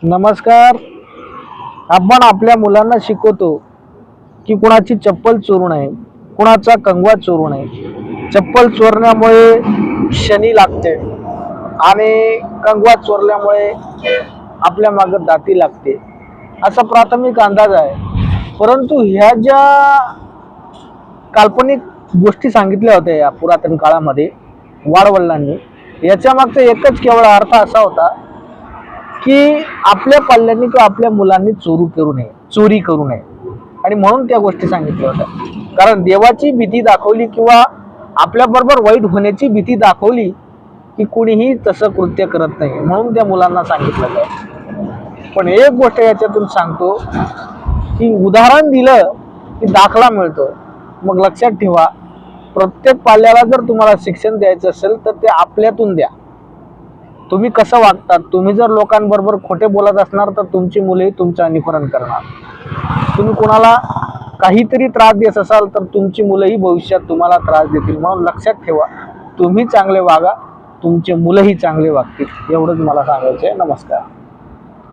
नमस्कार. आपण आपल्या मुलांना शिकवतो की कुणाची चप्पल चोरू नये, कुणाचा कंगवा चोरू नये. चप्पल चोरण्यामुळे शनी लागते आणि कंगवा चोरल्यामुळे आपल्या मागे दाती लागते, असा प्राथमिक अंदाज आहे. परंतु ह्या ज्या काल्पनिक गोष्टी सांगितल्या होत्या या पुरातन काळामध्ये वाडवडिलांनी, याच्या मागचा एकच केवळ अर्थ असा होता की आपल्या पाल्यांनी किंवा आपल्या मुलांनी चोरी करू नये आणि म्हणून त्या गोष्टी सांगितल्या होत्या. कारण देवाची भीती दाखवली किंवा आपल्या बरोबर वाईट होण्याची भीती दाखवली की कुणीही तसं कृत्य करत नाही, म्हणून त्या मुलांना सांगितलं जाय. पण एक गोष्ट याच्यातून सांगतो की उदाहरण दिलं की दाखला मिळतो. मग लक्षात ठेवा, प्रत्येक पाल्याला जर तुम्हाला शिक्षण द्यायचं असेल तर ते आपल्यातून द्या. तुम्ही कसं वागतात, तुम्ही जर लोकांबरोबर खोटे बोलत असणार तर तुमची मुलेही तुमचं अनुकरण करणार. तुम्ही कोणाला काहीतरी त्रास देत असाल तर तुमची मुलंही भविष्यात तुम्हाला त्रास देतील. म्हणून लक्षात ठेवा, तुम्ही चांगले वागा, तुमचे मुलंही चांगले वागतील. एवढंच मला सांगायचं आहे. नमस्कार.